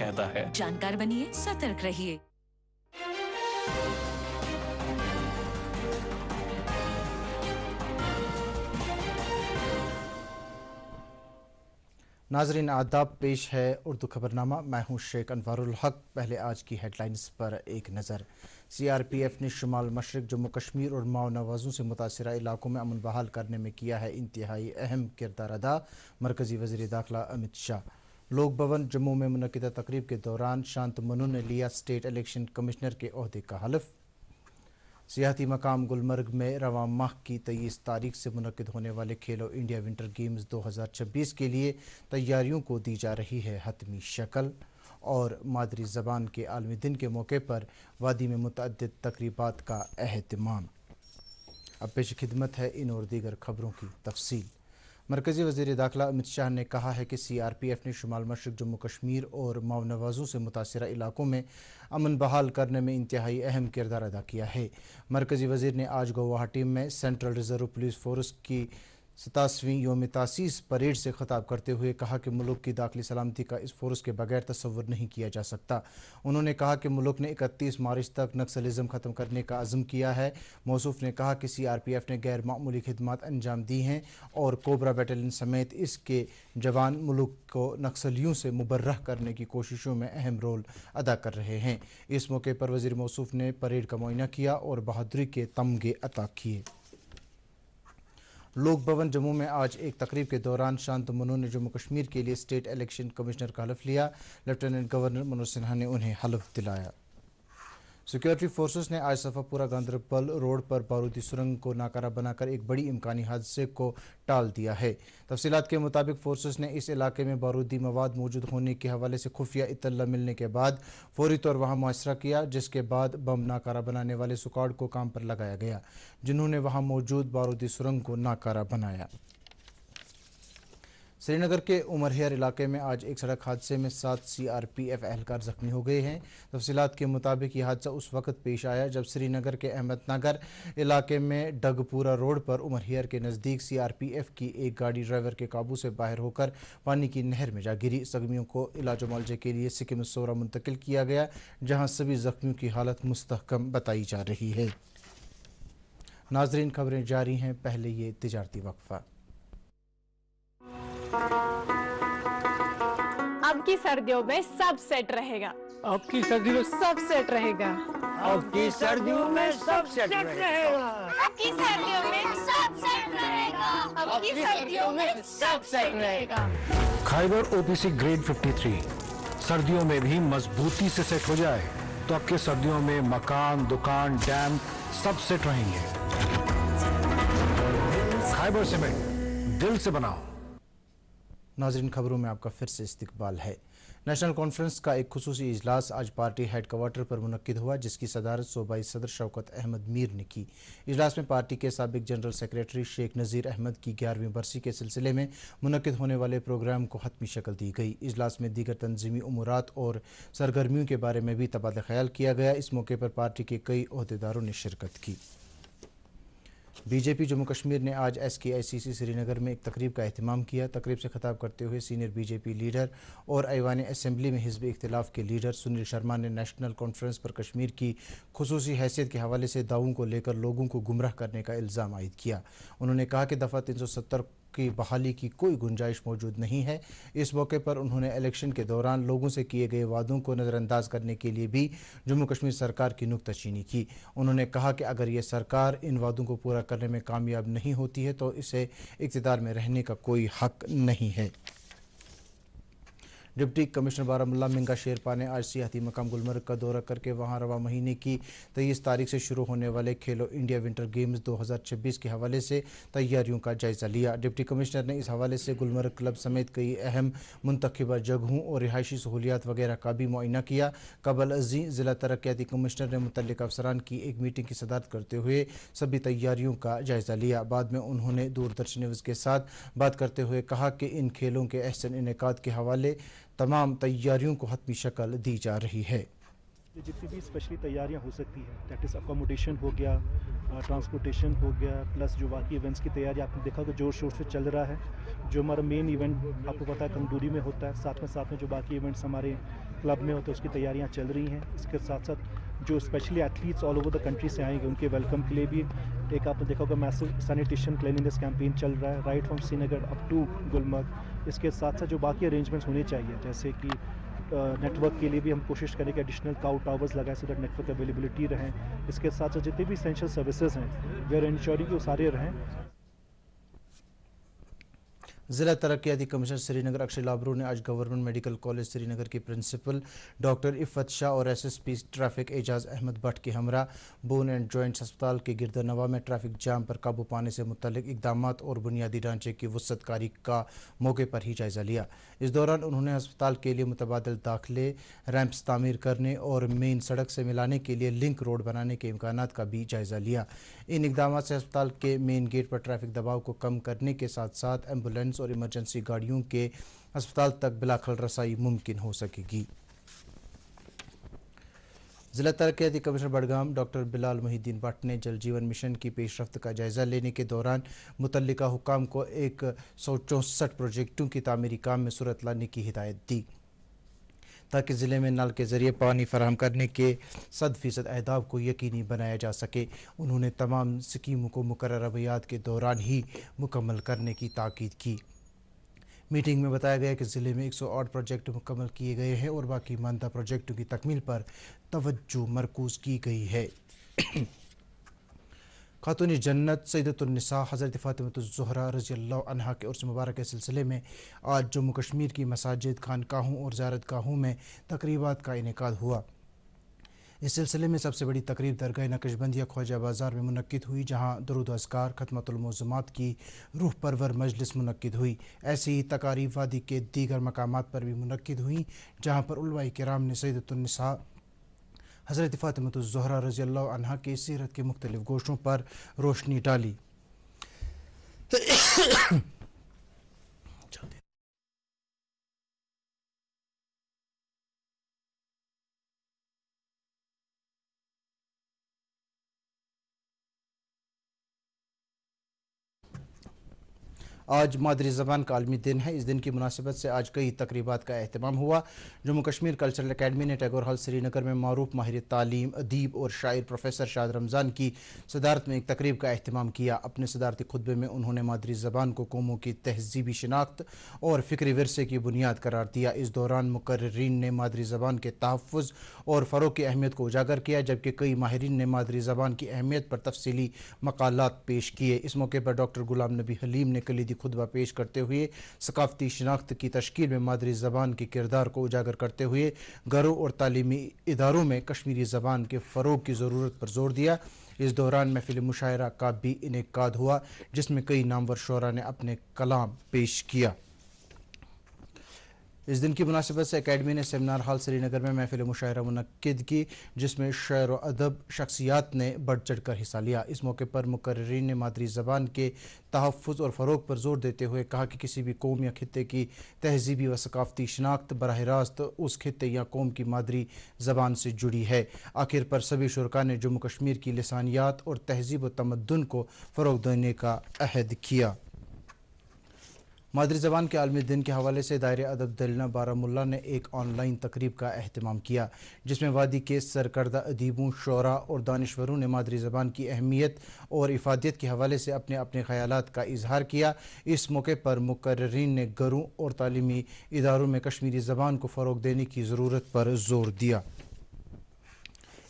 कहता है। जानकार बनिए, सतर्क रहिए। नाजरीन आदाब, पेश है उर्दू खबरनामा। मैं हूं शेख अनवारुल हक। पहले आज की हेडलाइंस पर एक नज़र। CRPF ने शुमाल मशरक जम्मू कश्मीर और माओ नवाजों से मुतासरा इलाकों में अमन बहाल करने में किया है इंतहाई अहम किरदार अदा। मरकजी वज़ीर दाखिला अमित शाह। लोक भवन जम्मू में मुनक़िदा तकरीब के दौरान शांतमनु ने लिया स्टेट इलेक्शन कमिश्नर के ओहदे का हलफ। सियाहती मकाम गुलमर्ग में रवां माह की 23 तारीख से मुनक़िद होने वाले खेलो इंडिया विंटर गेम्स 2026 के लिए तैयारियों को दी जा रही है हतमी शक्ल। और मादरी ज़बान के आलमी दिन के मौके पर वादी में मुतअद्दिद तकरीबात का एहतमाम। अब पेश खिदमत है इन और दीगर खबरों की तफसील। मरकज़ी वज़ीर दाखिला अमित शाह ने कहा है कि CRPF ने शुमाल मशरक़ जम्मू कश्मीर और माओ नवाजों से मुतासरा इलाकों में अमन बहाल करने में इंतहाई अहम किरदार अदा किया है। मरकज़ी वज़ीर ने आज गुवाहाटी में सेंट्रल रिज़र्व पुलिस फोर्स की 87वीं योम तासीस परेड से खिताब करते हुए कहा कि मुल्क की दाखिली सलामती का इस फोर्स के बगैर तस्वुर नहीं किया जा सकता। उन्होंने कहा कि मुल्क ने 31 मार्च तक नक्सलिज़म ख़त्म करने का अज़्म किया है। मौसूफ ने कहा कि CRPF ने गैर मामूली खिदमात अंजाम दी हैं और कोबरा बैटालियन समेत इसके जवान मुल्क को नक्सलियों से मुबर्रह करने की कोशिशों में अहम रोल अदा कर रहे हैं। इस मौके पर वज़ीर मौसूफ ने परेड का मुआयना किया और बहादुरी के तमगे अता किए। लोक भवन जम्मू में आज एक तकरीब के दौरान शांतमनु ने जम्मू कश्मीर के लिए स्टेट इलेक्शन कमिश्नर का हलफ लिया। लेफ्टिनेंट गवर्नर मनोज सिन्हा ने उन्हें हलफ दिलाया। सिक्योरिटी फोर्सेस ने आज सफापुरा गांधरबल रोड पर बारूदी सुरंग को नाकारा बनाकर एक बड़ी इम्कानी हादसे को टाल दिया है। तफसीलात के मुताबिक फोर्सेस ने इस इलाके में बारूदी मवाद मौजूद होने के हवाले से खुफिया इत्तला मिलने के बाद फौरी तौर वहां मुआसरा किया, जिसके बाद बम नाकारा बनाने वाले स्क्वाड को काम पर लगाया गया, जिन्होंने वहां मौजूद बारूदी सुरंग को नाकारा बनाया। श्रीनगर के उमरहियर इलाके में आज एक सड़क हादसे में 7 CRPF एहलकार जख्मी हो गए हैं। तफसीलात के मुताबिक यह हादसा उस वक्त पेश आया जब श्रीनगर के अहमदनगर इलाके में डगपुरा रोड पर उमरहियर के नज़दीक CRPF की एक गाड़ी ड्राइवर के काबू से बाहर होकर पानी की नहर में जा गिरी। जख्मियों को इलाज मुआवजे के लिए सिकिम सोरा मुंतकिल किया गया, जहाँ सभी जख्मियों की हालत मुस्तहकम बताई जा रही है। नाजरीन, खबरें जारी हैं, पहले ये तिजारती वक्फा। अब की सर्दियों में सब सेट रहेगा। अब की सर्दियों में सब सेट रहेगा। अब की सर्दियों में सब सेट रहेगा। अब की सर्दियों में सब सेट रहेगा। अब की सर्दियों में सब सेट रहेगा। खाइबर OPC ग्रेड 53 सर्दियों में भी मजबूती से सेट हो जाए तो आपके सर्दियों में मकान, दुकान, डैम सब सेट रहेंगे। खाइबर सीमेंट, दिल से बनाओ। नाज़रीन, खबरों में आपका फिर से इस्तकबाल है। नेशनल कॉन्फ्रेंस का एक खुसूसी इजलास आज पार्टी हेड क्वार्टर पर मुनक्किद हुआ, जिसकी सदारत सूबाई सदर शौकत अहमद मीर ने की। इजलास में पार्टी के साबिक जनरल सेक्रेटरी शेख नज़ीर अहमद की 11वीं बरसी के सिलसिले में मुनक्किद होने वाले प्रोग्राम को हतमी शक्ल दी गई। इजलास में दीगर तंजीमी उमूरात और सरगर्मियों के बारे में भी तबादला ख्याल किया गया। इस मौके पर पार्टी के कई ओहदेदारों ने शिरकत की। BJP जम्मू कश्मीर ने आज SKICC श्रीनगर में एक तकरीब का एहतमाम किया। तकरीब से खिताब करते हुए सीनियर BJP लीडर और ऐवान असम्बली में हिज़्ब इख्तिलाफ के लीडर सुनील शर्मा ने नेशनल कॉन्फ्रेंस पर कश्मीर की खुसूसी हैसियत के हवाले से दावों को लेकर लोगों को गुमराह करने का इल्ज़ाम आयद किया। उन्होंने कहा कि दफ़ा 370 की बहाली की कोई गुंजाइश मौजूद नहीं है। इस मौके पर उन्होंने इलेक्शन के दौरान लोगों से किए गए वादों को नज़रअंदाज करने के लिए भी जम्मू कश्मीर सरकार की नुक्ताचीनी की। उन्होंने कहा कि अगर ये सरकार इन वादों को पूरा करने में कामयाब नहीं होती है तो इसे इक़्तिदार में रहने का कोई हक नहीं है। डिप्टी कमिश्नर बारामुल्ला मिंगा शेरपा ने आज सियाहती मकाम गुलमर्ग का दौरा करके वहां रवा महीने की 23 तारीख से शुरू होने वाले खेलो इंडिया विंटर गेम्स 2026 के हवाले से तैयारियों का जायज़ा लिया। डिप्टी कमिश्नर ने इस हवाले से गुलमर्ग क्लब समेत कई अहम मुंतखबा जगहों और रिहायशी सहूलियात वगैरह का भी मुआयना किया। कबल अज़ीं ज़िला तरक्याती कमिश्नर ने मुतल्लिक़ अफसरान की एक मीटिंग की सदारत करते हुए सभी तैयारियों का जायज़ा लिया। बाद में उन्होंने दूरदर्शन न्यूज़ के साथ बात करते हुए कहा कि इन खेलों के अहसन इनेकाद के हवाले तमाम तैयारियों को हतमी शक्ल दी जा रही है। जितनी भी स्पेशली तैयारियां हो सकती है, दैट इज़ अकोमोडेशन हो गया, ट्रांसपोर्टेशन हो गया, प्लस जो बाकी इवेंट्स की तैयारी आपने देखा कि जोर शोर से चल रहा है। जो हमारा मेन इवेंट आपको पता है कंदूरी में होता है, साथ में जो बाकी इवेंट्स हमारे क्लब में होते हैं उसकी तैयारियां चल रही हैं। इसके साथ साथ जो specially athletes all over the country से आएंगे उनके वेलकम के लिए भी एक आपने देखा होगा मैसिव सैनिटेशन क्लीनिंगनेस कैंपेन चल रहा है, right from Srinagar up to Gulmarg. इसके साथ साथ जो बाकी अरेंजमेंट्स होने चाहिए, जैसे कि नेटवर्क के लिए भी हम कोशिश करें कि एडिशनल काउ टावर्स लगाएं सो दैट नेटवर्क अवेलेबिलिटी रहें। इसके साथ साथ जितने भी एसेंशियल सर्विसेज हैं वे आर इंश्योरिंग कि वो सारे रहें। ज़िला तरक्याती कमिश्नर श्रीनगर अक्षय लाबरू ने आज गवर्नमेंट मेडिकल कॉलेज श्रीनगर की प्रिंसिपल डॉक्टर इफ़त शाह और एसएसपी ट्रैफिक एजाज अहमद भट्ट के हमरा बोन एंड जॉइंट्स अस्पताल के गिरदनवा में ट्रैफिक जाम पर काबू पाने से मुतल्लिक इक़दामात और बुनियादी ढांचे की वुसअतकारी का मौके पर ही जायज़ा लिया। इस दौरान उन्होंने अस्पताल के लिए मुतबादिल दाखिले, रैंप्स तामीर करने और मेन सड़क से मिलाने के लिए लिंक रोड बनाने के इम्कानात का भी जायज़ा लिया। इन इक़दामात से अस्पताल के मेन गेट पर ट्रैफिक दबाव को कम करने के साथ साथ एम्बुलेंस और इमरजेंसी गाड़ियों के अस्पताल तक बिलाखल रसाई मुमकिन हो सकेगी। ज़िला तरक्याती कमिश्नर बडगाम डॉक्टर बिलाल मोहिद्दीन भट्ट ने जल जीवन मिशन की पेशरफ्त का जायज़ा लेने के दौरान मुतल्लिका हुकाम को 164 प्रोजेक्टों की तामीरी काम में सूरत लाने की हिदायत दी ताकि ज़िले में नल के ज़रिए पानी फराहम करने के 100% अहदाफ को यकीनी बनाया जा सके। उन्होंने तमाम स्कीमों को मुकर्रर अभियात के दौरान ही मुकम्मल करने की ताकीद की। मीटिंग में बताया गया कि ज़िले में 108 प्रोजेक्ट मुकम्मल किए गए हैं और बाकी मानदा प्रोजेक्टों की तकमील पर तवज्जो मरकूज़ की गई है। खातून जन्नत सैयदतुन्निसा हज़रत फ़ातिमतुज़ ज़हरा रज़ियल्लाहु अन्हा के उर्स मुबारक के सिलसिले में आज जम्मू कश्मीर की मसाजिद, खानकाहों और ज़ियारतगाहों में तकरीबात का इनेकाद हुआ। इस सिलसिले में सबसे बड़ी तकरीब दरगाह नक्शबंदिया ख्वाजा बाज़ार में मुनक्किद हुई, जहाँ दरूद व अज़कार खत्मतुल मौज़ूमात की रूह परवर मजलिस मुनक्किद हुई। ऐसी ही तकारीब वादी के दीगर मकामात पर भी मुनक्किद हुई, जहाँ पर उलमाए किराम ने सैयदतुन्निसा हज़रत फ़ातिमतुज़ ज़हरा रज़ियल्लाहु अन्हा की सीरत के मुख्तलिफ़ गोशों पर रोशनी डाली। आज मादरी ज़बान का आलमी दिन है। इस दिन की मुनासिबत से आज कई तकरीबात का अहतमाम हुआ। जम्मू कश्मीर कल्चरल अकेडमी ने टैगोर हॉल श्रीनगर में मारूफ माहिर तालीम, अदीब और शायर प्रोफेसर शाद रमज़ान की सदारत में एक तकरीब का अहतमाम किया। अपने सदारती खुतबे में उन्होंने मादरी ज़बान को कौमों की तहज़ीबी शिनाख्त और फ़िक्री विरसे की बुनियाद करार दिया। इस दौरान मुकर्रिरीन ने मादरी ज़बान के तहफ़्फ़ुज़ और फ़रोग़ की अहमियत को उजागर किया, जबकि कई माहिरीन ने मादरी ज़बान की अहमियत पर तफसीली मक़ालात पेश किए। इस मौके पर डॉक्टर गुलाम नबी हलीम ने कलीदी खुतबा पेश करते हुए सकाफ़ती शिनाख्त की तश्कील में मादरी ज़बान के किरदार को उजागर करते हुए घरों और तालीमी इदारों में कश्मीरी ज़बान के फ़रोग़ की ज़रूरत पर जोर दिया। इस दौरान महफ़िल मुशायरा का भी इनेकाद हुआ, जिसमें कई नामवर शोरा ने अपने कलाम पेश किया। इस दिन की मुनासिबत से अकेडमी ने सेमिनार हॉल श्रीनगर में महफ़िल मुशायरा मुनक्किद की, जिसमें शेर व अदब शख्सियात ने बढ़ चढ़ कर हिस्सा लिया। इस मौके पर मुकर्रिरीन ने मादरी ज़बान के तहफ़्फ़ुज़ और फ़रोग़ पर जोर देते हुए कहा कि किसी भी कौम या खित्ते की तहज़ीबी व सकाफ़ती शनाख्त बराह रास्त उस खित्ते या कौम की मादरी ज़बान से जुड़ी है। आखिर पर सभी शुरका ने जम्मू कश्मीर की लिसानियात और तहज़ीब व तमद्दुन को फ़रोग़ देने का अहद किया। मादरी ज़बान के आलमी दिन के हवाले से दायरे अदब दलना बारामुल्ला ने एक ऑनलाइन तकरीब का अहतमाम किया, जिसमें वादी के सरकर्दा अदीबों, शोरा और दानिश्वरों ने मादरी ज़बान की अहमियत और इफ़ादियत के हवाले से अपने अपने ख़यालात का इजहार किया। इस मौके पर मुकर्रिरीन ने घरों और तालीमी इदारों में कश्मीरी ज़बान को फ़रोग़ देने की ज़रूरत पर जोर दिया।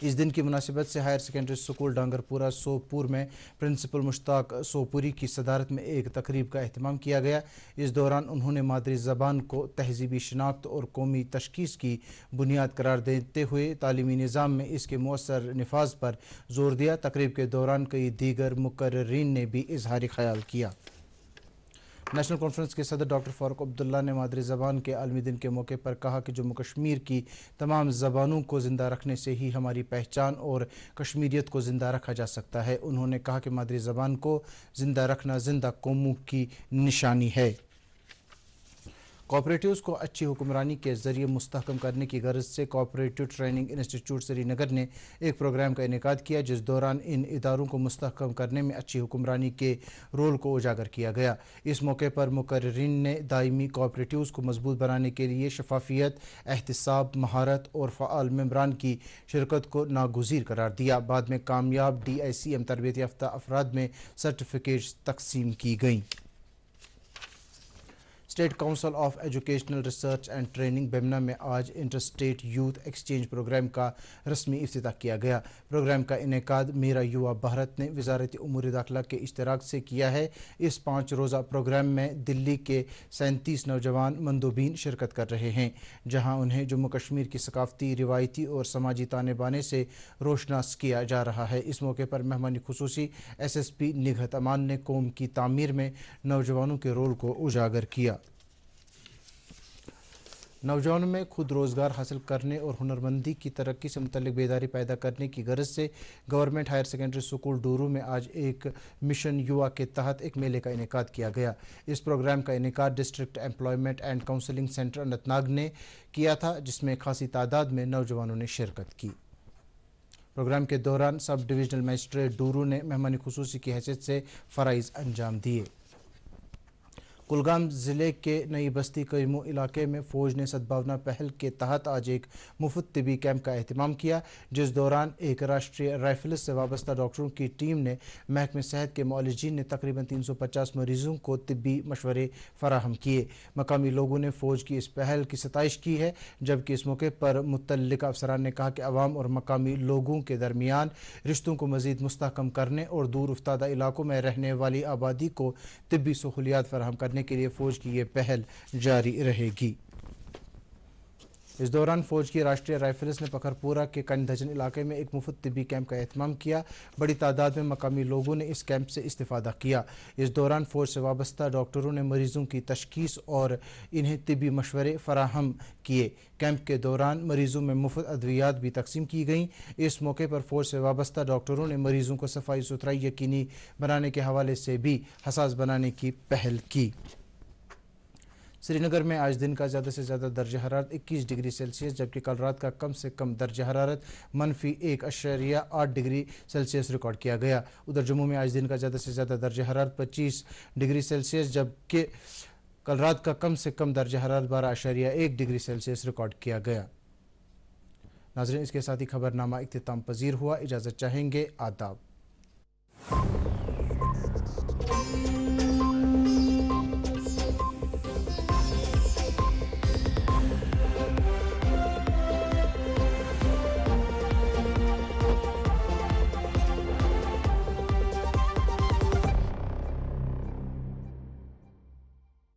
इस दिन की मुनासिबत से हायर सेकेंडरी स्कूल डांगरपुरा सोपुर में प्रिंसिपल मुश्ताक सोपुरी की सदारत में एक तकरीब का अहतमाम किया गया। इस दौरान उन्होंने मादरी ज़बान को तहज़ीबी शनाख्त और कौमी तशख़ीस की बुनियाद करार देते हुए तालीमी निज़ाम में इसके मौसर नफाज पर जोर दिया। तकरीब के दौरान कई दीगर मुकर्रिरीन ने भी इजहार ख्याल किया। नेशनल कॉन्फ्रेंस के सदर डॉक्टर फ़ारूक अब्दुल्ला ने मादरी ज़बान के आलमी दिन के मौके पर कहा कि जम्मू कश्मीर की तमाम ज़बानों को ज़िंदा रखने से ही हमारी पहचान और कश्मीरियत को ज़िंदा रखा जा सकता है। उन्होंने कहा कि मादरी ज़बान को ज़िंदा रखना ज़िंदा कौमों की निशानी है। کوآپریٹیوز کو اچھی حکمرانی کے ذریعے مستحکم کرنے کی غرض سے کوآپریٹو ٹریننگ انسٹیٹیوٹ سری نگر نے ایک پروگرام کا انعقاد کیا جس دوران ان اداروں کو مستحکم کرنے میں اچھی حکمرانی کے رول کو اجاگر کیا گیا۔ اس موقع پر مقررین نے دائمی کوآپریٹیوز کو مضبوط بنانے کے لیے شفافیت، احتساب، مہارت اور فعال ممبران کی شرکت کو ناگزیر قرار دیا۔ بعد میں کامیاب DICM تربیت یافتہ افراد میں سرٹیفکیٹس تقسیم کی گئیں۔ State council of educational research and training Bemina میں آج inter state youth exchange programme کا رسمی افتتاح کیا گیا۔ پروگرام کا انعقاد میرا یووا بھارت نے وزارت امور داخلہ کے اشتراک سے کیا ہے۔ اس 5 روزہ پروگرام میں دلی کے 37 نوجوان مندوبین شرکت کر رہے ہیں، جہاں انہیں جموں کشمیر کی ثقافتی، روایتی اور سماجی تانے بانے سے روشناس کیا جا رہا ہے۔ اس موقع پر مہمان خصوصی SSP نگہت امان نے قوم کی تعمیر میں نوجوانوں کے رول کو اجاگر کیا۔ نوجوانوں میں خود روزگار حاصل کرنے اور ہنرمندی کی ترقی سے متعلق بیداری پیدا کرنے کی غرض سے گورنمنٹ ہائر سیکنڈری اسکول ڈورو میں آج ایک مشن یووا کے تحت ایک میلے کا انعقاد کیا گیا۔ اس پروگرام کا انعقاد district employment and counselling centre Anantnag نے کیا تھا، جس میں خاصی تعداد میں نوجوانوں نے شرکت کی۔ پروگرام کے دوران سب ڈویژنل مجسٹریٹ ڈورو نے مہمان خصوصی کی حیثیت سے فرائض انجام دیے۔ کلگام ضلع کے نئی بستی کریمو علاقے میں فوج نے سدبھاونا پہل کے تحت آج ایک مفت طبی کیمپ کا اہتمام کیا، جس دوران ایک راشٹریہ رائفلز سے وابستہ ڈاکٹروں کی ٹیم نے محکمہ صحت کے معالجین نے تقریباً 350 مریضوں کو طبی مشورے فراہم کیے۔ مقامی لوگوں نے فوج کی اس پہل کی ستائش کی ہے، جبکہ اس موقع پر متعلقہ افسران نے کہا کہ عوام اور مقامی لوگوں کے درمیان رشتوں کو مزید مستحکم کرنے اور دور افتادہ علاقوں میں رہنے والی آبادی کو طبی سہولیات فراہم کرنے کے لیے فوج کی یہ پہل جاری رہے گی۔ اس دوران فوج کی راشٹریہ رائفلز نے پکھرپورہ کے کنڈھجن علاقے میں ایک مفت طبی کیمپ کا اہتمام کیا۔ بڑی تعداد میں مقامی لوگوں نے اس کیمپ سے استفادہ کیا۔ اس دوران فوج سے وابستہ ڈاکٹروں نے مریضوں کی تشخیص اور انہیں طبی مشورے فراہم کیے۔ کیمپ کے دوران مریضوں میں مفت ادویات بھی تقسیم کی گئیں۔ اس موقع پر فوج سے وابستہ ڈاکٹروں نے مریضوں کو صفائی ستھرائی یقینی بنانے کے حوالے سے بھی حساس بنانے کی پہل کی۔ سری نگر میں آج دن کا زیادہ سے زیادہ درجہ حرارت 21 ڈگری سیلسیس جبکہ کل رات کا کم سے کم درجہ حرارت -1.8 ڈگری سیلسیس ریکارڈ کیا گیا۔ ادھر جموں میں آج دن کا زیادہ سے زیادہ درجہ حرارت 25 ڈگری سیلسیس جبکہ کل رات کا کم سے کم درجہ حرارت 12.1 ڈگری سیلسیس ریکارڈ کیا گیا۔ ناظرین، اس کے ساتھ ہی خبرنامہ اختتام پذیر ہوا۔ اجازت چاہیں گے، آداب۔